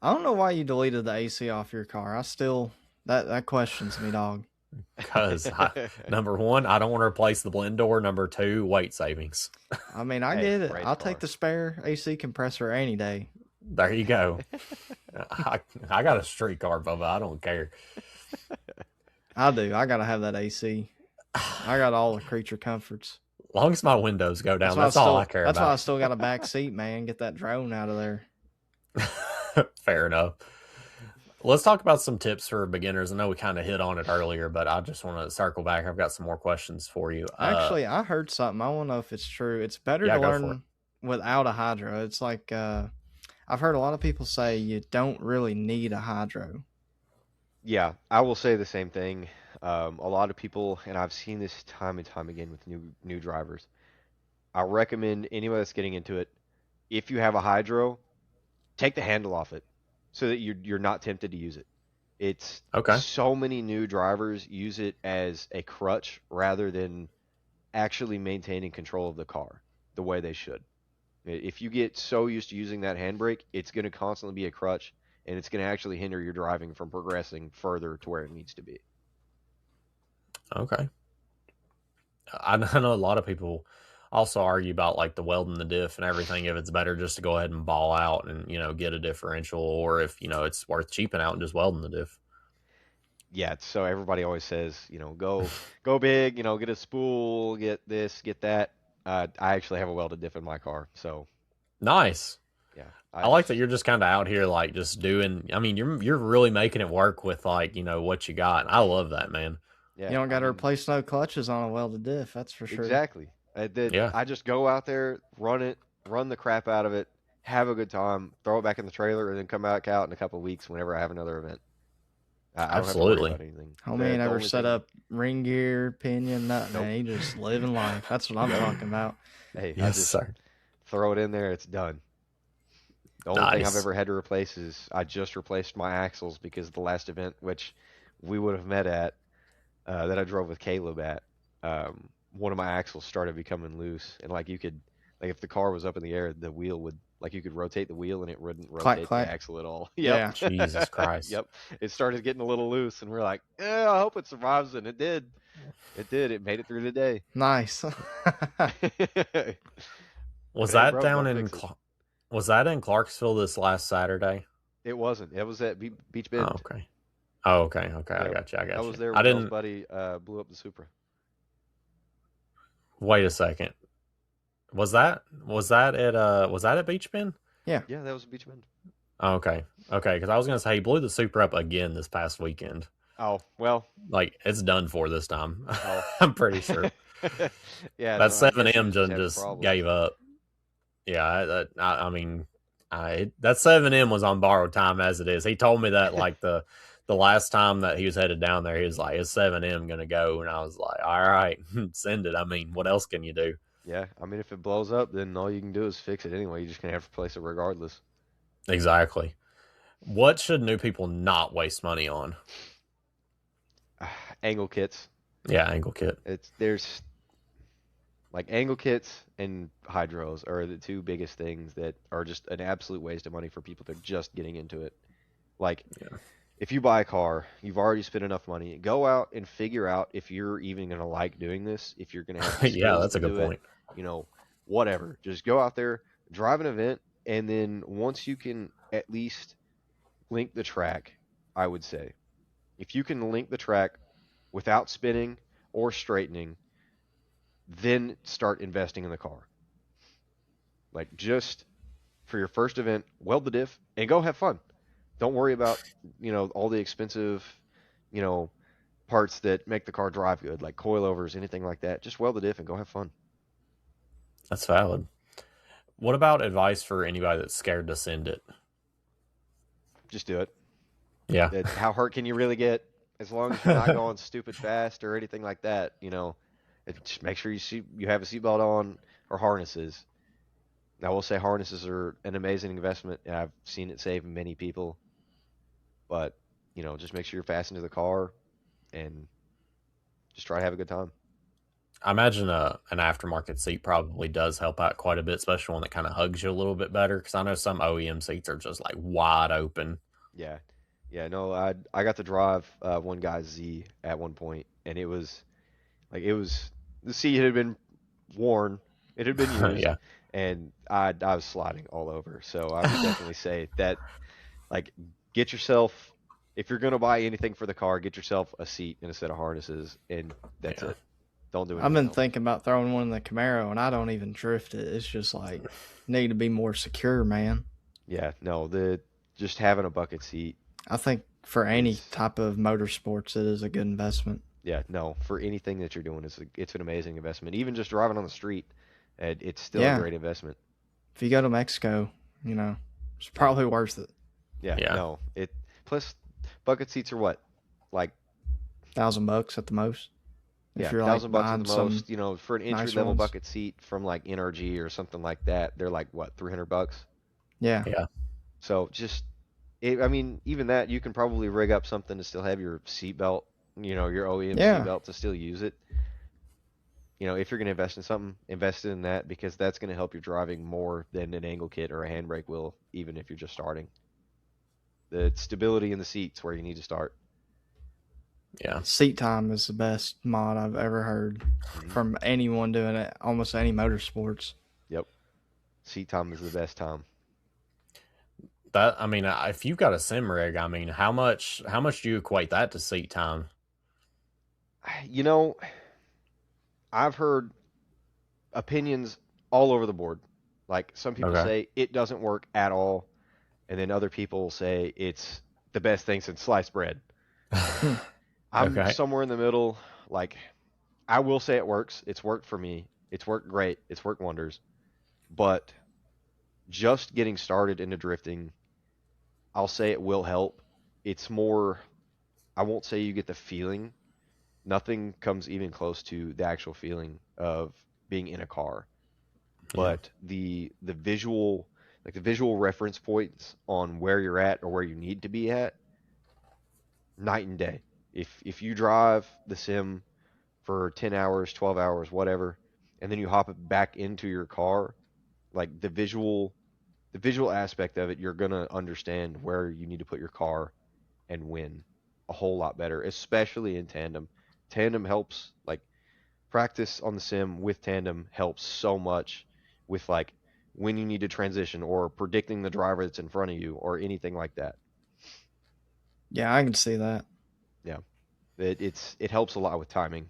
I don't know why you deleted the AC off your car. I still that questions me, dog. Because number one, I don't want to replace the blend door. Number two, weight savings. I mean, I Hey, get it. race I'll take car. the spare AC compressor any day. There you go. I got a street car, Bubba. I don't care. I do. I gotta have that AC. I got all the creature comforts. As long as my windows go That's down, why I that's all I still. care That's why I about. still got a back seat, man. Get that drone out of there. Fair enough. Let's talk about some tips for beginners. I know we kind of hit on it earlier, but I just want to circle back. I've got some more questions for you. Actually, I heard something. I want to know if it's true. It's better Yeah, to go for it. learn without a hydro. It's like I've heard a lot of people say you don't really need a hydro. Yeah, I will say the same thing. A lot of people, and I've seen this time and time again with new drivers. I recommend anyone that's getting into it, if you have a hydro, take the handle off it so that you're not tempted to use it. It's Okay. so many new drivers use it as a crutch rather than actually maintaining control of the car the way they should. If you get so used to using that handbrake, it's going to constantly be a crutch and it's going to actually hinder your driving from progressing further to where it needs to be. Okay. I know a lot of people also argue about like the welding the diff and everything. If it's better just to go ahead and ball out and get a differential, or if it's worth cheaping out and just welding the diff. Yeah, so everybody always says, go big, get a spool, get this, get that. I actually have a welded diff in my car, so Nice. yeah, I like that you're just kind of out here like just doing. I mean, you're really making it work with like what you got. I love that, man. You yeah, don't I got to mean, replace no clutches on a welded diff, that's for sure. exactly. Yeah, I just go out there, run it, run the crap out of it, have a good time, throw it back in the trailer, and then come back out in a couple of weeks whenever I have another event. I don't have to worry absolutely. about anything. Homie ain't The ever only set thing, up ring gear, pinion, nothing, nope, man. He just living life. That's what I'm yep. talking about. Hey, I Yes, just sir. throw it in there, it's done. The only thing I've Nice. ever had to replace is I just replaced my axles because the last event, which we would have met at, that I drove with Caleb at, one of my axles started becoming loose, and like you could, like if the car was up in the air, the wheel would, like you could rotate the wheel and it wouldn't Clack, rotate the clack. axle at all. Yep, Yeah. Jesus Christ. yep. It started getting a little loose, and we're like, I hope it survives, and it did. It did. It made it through the day. Nice. If Was it ain't that broke, down don't in fix it. Was that in Clarksville this last Saturday? It wasn't. It was at Beach Oh, Bend. okay. Oh, okay. Okay. I Yep. got you. I I got was you. there I when Mel's didn't. buddy blew up the Supra. Wait a second. Was that at Beach Bend? Yeah. Yeah, that was Beach Bend. Oh, okay. Okay, because I was gonna say he blew the Super up again this past weekend. Oh, well. Like it's done for this time. Oh. I'm pretty sure Yeah, that no, I guess he 7M was just having just problems. gave up. Yeah, I mean, that 7M was on borrowed time as it is. He told me that like the last time that he was headed down there, he was like, "Is 7M gonna go?" And I was like, "All right, send it." I mean, what else can you do? Yeah, I mean, if it blows up, then all you can do is fix it anyway. You're just gonna have to replace it regardless. Exactly. What should new people not waste money on? Angle kits. Yeah, angle kit. There's like angle kits and hydros are the two biggest things that are just an absolute waste of money for people that are just getting into it. Like Yeah. if you buy a car, you've already spent enough money. Go out and figure out if you're even going to like doing this, if you're going to have the Yeah, skills that's to a good do it, point. you know, whatever. Just go out there, drive an event, and then once you can at least link the track, I would say, if you can link the track without spinning or straightening, then start investing in the car. Like just for your first event, weld the diff and go have fun. Don't worry about, all the expensive, you know, parts that make the car drive good, like coilovers, anything like that. Just weld the diff and go have fun. That's valid. What about advice for anybody that's scared to send it? Just do it. Yeah. How hurt can you really get? As long as you're not going stupid fast or anything like that, just make sure you have a seatbelt on or harnesses. I will say harnesses are an amazing investment, and I've seen it save many people. But just make sure you're fastened to the car and just try to have a good time. I imagine an aftermarket seat probably does help out quite a bit, especially one that kind of hugs you a little bit better. Because I know some OEM seats are just like wide open. Yeah, yeah. No, I got to drive one guy's Z at one point, and it was the seat had been worn, it had been used, Yeah, and I was sliding all over. So I would definitely say that like get yourself if you're gonna buy anything for the car, get yourself a seat and a set of harnesses, and that's yeah, it. Don't do I've anything been else. thinking about throwing one in the Camaro, and I don't even drift it. It's just like need to be more secure, man. Yeah, no, the just having a bucket seat I think for any is type of motorsports, it is a good investment. yeah, no, for anything that you're doing, it's an amazing investment. Even just driving on the street, it's still a Yeah, great investment. if you go to Mexico, it's probably worth it. Yeah, yeah, no, it plus bucket seats are what, like $1,000 at the most. If yeah, you're like $1,000 at buying the some most. For an entry nicer level ones. bucket seat from like NRG or something like that, they're like what, $300. Yeah, yeah. So just, I mean, even that you can probably rig up something to still have your seatbelt, your OEM yeah. seatbelt to still use it. If you're going to invest in something, invest in that because that's going to help your driving more than an angle kit or a handbrake will, even if you're just starting. The stability in the seats where you need to start. Yeah. Seat time is the best mod I've ever heard Hmm. from anyone doing it, almost any motorsports. Yep. Seat time is the best time. That I mean, if you've got a sim rig, I mean, how much do you equate that to seat time? You know, I've heard opinions all over the board. Like some people Okay. say it doesn't work at all, and then other people say it's the best thing since sliced bread. Hmm. I'm Okay. somewhere in the middle. Like I will say it works. It's worked for me. It's worked great. It's worked wonders. But just getting started into drifting, I'll say it will help. It's more, I won't say you get the feeling. Nothing comes even close to the actual feeling of being in a car. Yeah. But the visual, like the visual reference points on where you're at or where you need to be at, night and day. If you drive the sim for 10 hours, 12 hours, whatever, and then you hop it back into your car, like the visual aspect of it, you're gonna understand where you need to put your car and win a whole lot better, especially in tandem. Tandem helps, like practice on the sim with tandem helps so much with like when you need to transition or predicting the driver that's in front of you or anything like that. Yeah, I can see that. Yeah, it helps a lot with timing.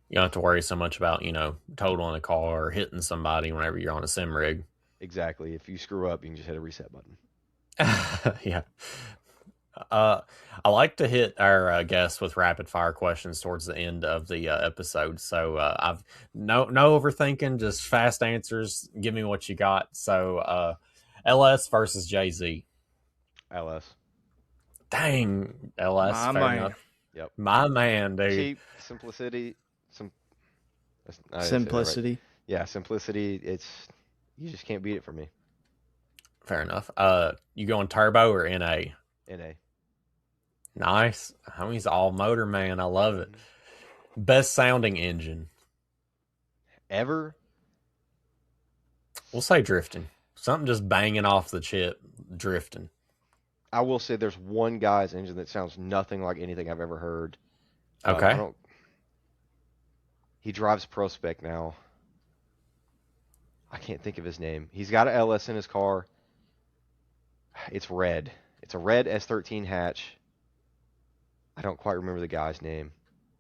You don't have to worry so much about, totaling a car or hitting somebody whenever you're on a sim rig. Exactly. If you screw up, you can just hit a reset button. Yeah. Uh, I like to hit our guests with rapid fire questions towards the end of the episode. So I've no overthinking, just fast answers. Give me what you got. So LS versus Jay Z. LS. Dang, LS. My Fair man, enough. Yep. My man, dude. Cheap, simplicity, some I didn't say that right. simplicity. Yeah, simplicity, it's you just can't beat it for me. Fair enough. You going turbo or NA? NA. Nice. He's all motor man. I love it. Hmm. Best sounding engine. Ever? We'll say drifting. Something just banging off the chip, drifting. I will say there's one guy's engine that sounds nothing like anything I've ever heard. I Okay. don't. He drives Pro Spec now. I can't think of his name. He's got a LS in his car. It's red. It's a red S13 hatch. I don't quite remember the guy's name,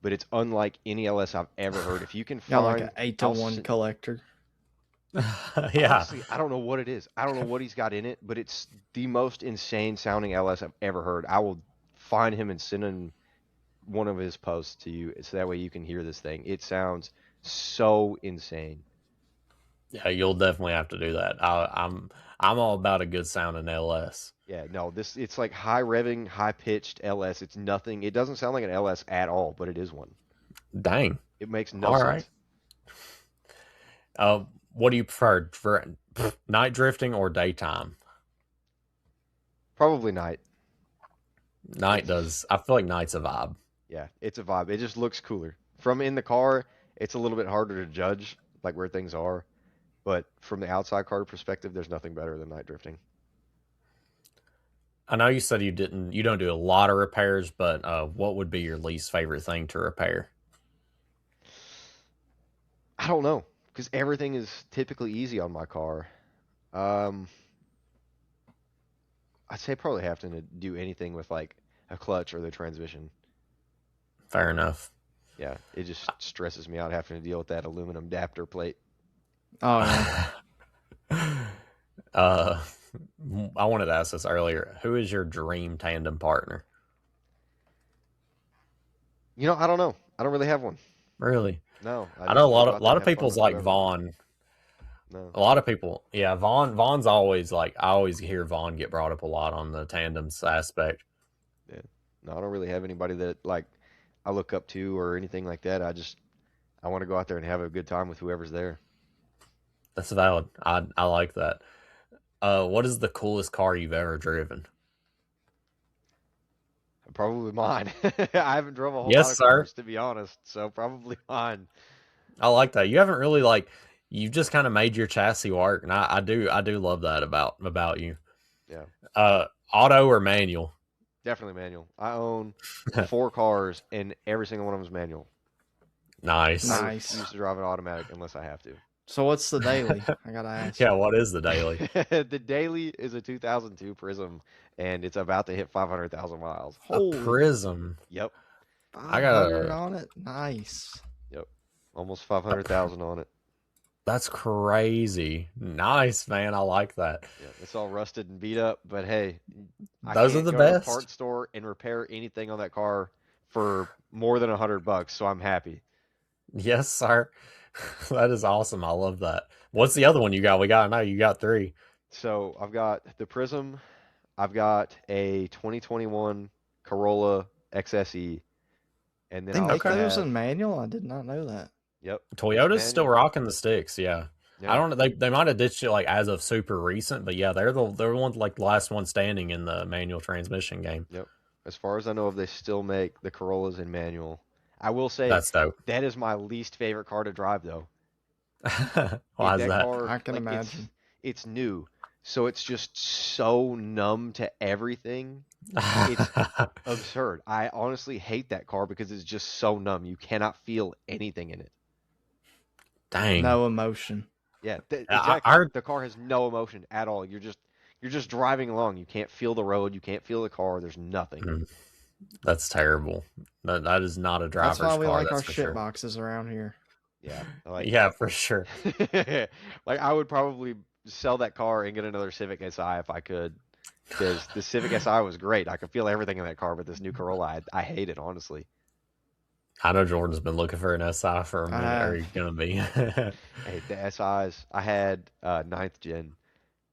but it's unlike any LS I've ever heard. If you can Got like an find, 8-to-1 collector. Yeah. honestly, I don't know what it is. I don't know what he's got in it, but it's the most insane sounding LS I've ever heard. I will find him and send him one of his posts to you, so that way you can hear this thing. It sounds so insane. Yeah, you'll definitely have to do that. I'm all about a good sounding LS. Yeah, no, this it's like high revving, high pitched LS. It's nothing. It doesn't sound like an LS at all, but it is one. Dang. It makes no All right. sense. What do you prefer, night drifting or daytime? Probably night. Night It's does. I feel like night's a vibe. yeah, it's a vibe. It just looks cooler. From in the car, it's a little bit harder to judge like where things are, but from the outside car perspective, there's nothing better than night drifting. I know you said you don't do a lot of repairs, but what would be your least favorite thing to repair? I don't know because everything is typically easy on my car. Um, I'd say probably having to do anything with like a clutch or the transmission. Fair enough. Yeah, it just stresses me out having to deal with that aluminum adapter plate. Oh yeah. uh, I wanted to ask this earlier. Who is your dream tandem partner? I don't know. I don't really have one. Really? No, I I know just a want to lot go of out a there lot and of have fun people's with like whoever. Vaughn. No. A lot of people, yeah. Vaughn's always like I always hear Vaughn get brought up a lot on the tandems aspect. Yeah. No, I don't really have anybody that like I look up to or anything like that. I want to go out there and have a good time with whoever's there. That's valid. I like that. What is the coolest car you've ever driven? Probably mine. I haven't drove a whole lot Yes, of sir. cars to be honest, so probably mine. I like that. You haven't really like you've just kind of made your chassis work, and I do love that about you. Yeah. Auto or manual? Definitely manual. I own 4 cars, and every single one of them is manual. Nice. I Nice. refuse to drive an automatic unless I have to. So what's the daily? I gotta ask. Yeah, what is the daily? The daily is a 2002 Prism, and it's about to hit 500,000 miles. A Holy Prism. Yep, I 500 gotta. on it? Nice. yep, almost 500,000 on it. That's crazy. Nice, man. I like that. Yeah, it's all rusted and beat up, but hey, I Those are can't the go to a best. parts store and repair anything on that car for more than $100, so I'm happy. Yes, sir. That is awesome. I love that. What's the other one you got? We got no, you got 3. So I've got the Prism, I've got a 2021 Corolla XSE, and then They I make also Okay. those have, in manual? I did not know that. yep, Toyota's still manual. rocking the sticks, yeah. I Yep, don't know. They might have ditched it like as of super recent, but yeah, they're one like the last one standing in the manual transmission game. yep. As far as I know, they still make the Corollas in manual. I will say That's dope. that is my least favorite car to drive, though. Why is That that? car, I can like imagine. it's new, so it's just so numb to everything. It's absurd. I honestly hate that car because it's just so numb. You cannot feel anything in it. Dang. No emotion. Yeah, I, exactly. I, The car has no emotion at all. You're just driving along. You can't feel the road. You can't feel the car. There's nothing. mm, that's terrible. That is not a That's why driver's we car, like that's our for shit sure. boxes around here. Yeah, like Yeah, for sure. like I would probably sell that car and get another Civic Si if I could, because the Civic Si was great. I could feel everything in that car, but this new Corolla, I hate it honestly. I know Jordan's been looking for an SI for a I minute. Are have. you gonna be? Hey, the SIs, I had ninth gen.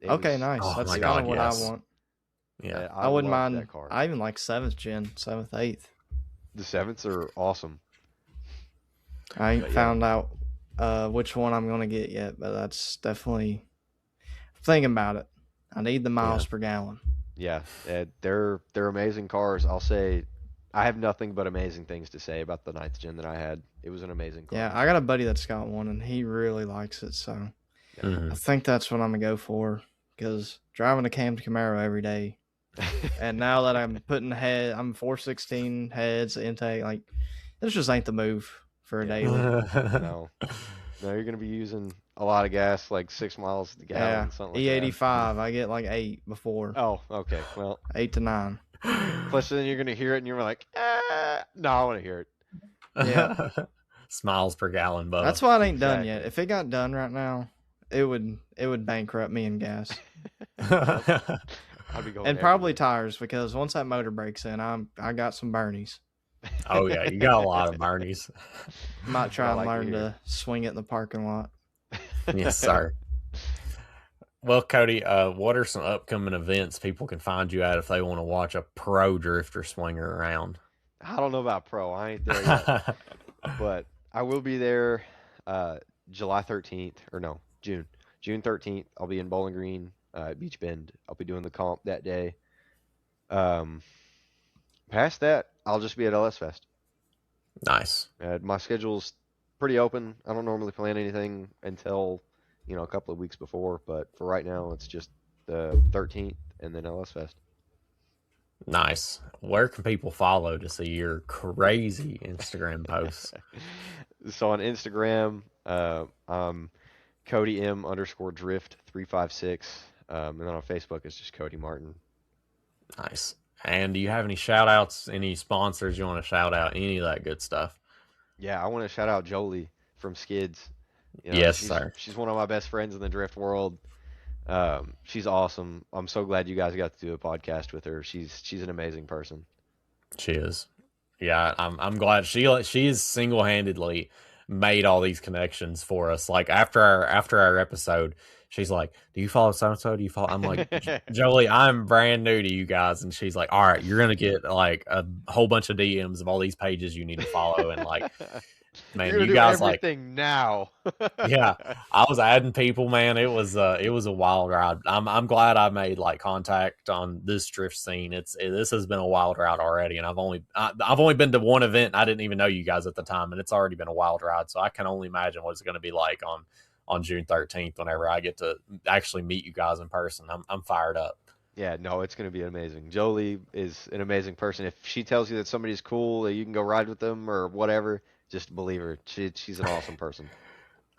It Okay, was nice. Oh That's my kind of God, what I yes. want. Yeah. I I wouldn't loved mind. that car. I even like 7th gen, 7th, 8th. The sevens are awesome. I ain't But yeah, found out which one I'm gonna get yet, but that's definitely thinking about it. I need the miles Yeah. per gallon. yeah, they're amazing cars. I'll say I have nothing but amazing things to say about the ninth gen that I had. It was an amazing car. Yeah, I got a buddy that's got one, and he really likes it. So Yeah. Mhm. I think that's what I'm gonna go for. Because driving a Camry Camaro every day, and now that I'm putting I'm 416 heads intake, like this just ain't the move for a Yeah. daily. No, no, you're gonna be using a lot of gas, like 6 miles a Yeah, gallon, something like that. E85, I get like 8 before, Oh, okay. Well, 8 to 9. plus then you're gonna hear it and you're like, no, I want to hear it. Yeah. Smiles per gallon, Bubba. That's why it ain't done Exactly. yet. If it got done right now, it would bankrupt me in gas I'll be going and probably everywhere. tires because once that motor breaks in, I got some burnies. Oh yeah, you got a lot of Barneys. Might What try I and like to learn hear. to swing it in the parking lot. Yes, sir. Well, Cody, what are some upcoming events people can find you at if they want to watch a pro drifter swinger around? I don't know about pro. I ain't there yet, but I will be there July 13th or no, June 13th. I'll be in Bowling Green, at Beach Bend. I'll be doing the comp that day. Um, Past that, I'll just be at LS Fest. Nice. My schedule's pretty open. I don't normally plan anything until, a couple of weeks before, but for right now, it's just the 13th and then LS Fest. Nice. Where can people follow to see your crazy Instagram posts? So on Instagram, I'm Cody M underscore drift 356. And then on Facebook, it's just Cody Martin. Nice. And do you have any shout outs, any sponsors you want to shout out, any of that good stuff? Yeah, I want to shout out Jolie from Skids. Yes, she's sir. she's one of my best friends in the drift world. She's awesome. I'm so glad you guys got to do a podcast with her. She's an amazing person. She is. Yeah, I'm glad she's single handedly made all these connections for us. Like after our episode, she's like, "Do you follow so and so? Do you follow?" I'm like, "Jolie, I'm brand new to you guys," and she's like, "All right, you're gonna get like a whole bunch of DMs of all these pages you need to follow," and like, You're man, gonna you do guys like. everything now. Yeah, I was adding people, man. It was a wild ride. I'm glad I made like contact on this drift scene. This has been a wild ride already, and I've only been to one event. And I didn't even know you guys at the time, and it's already been a wild ride. So I can only imagine what it's going to be like on June 13th whenever I get to actually meet you guys in person. I'm fired up. Yeah, no, it's going to be amazing. Jolie is an amazing person. If she tells you that somebody's cool, that you can go ride with them or whatever, just believe her. She's an awesome person.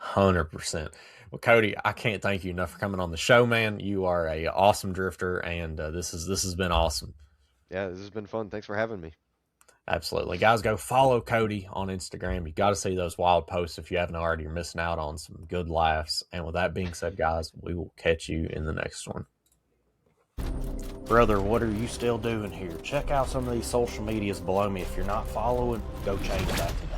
100%. Well, Cody, I can't thank you enough for coming on the show, man. You are a awesome drifter, and this has been awesome. Yeah, this has been fun. Thanks for having me. Absolutely, guys, go follow Cody on Instagram. You got to see those wild posts if you haven't already. You're missing out on some good laughs. And with that being said, guys, we will catch you in the next one. Brother, what are you still doing here? Check out some of these social medias below me. If you're not following, go change that today.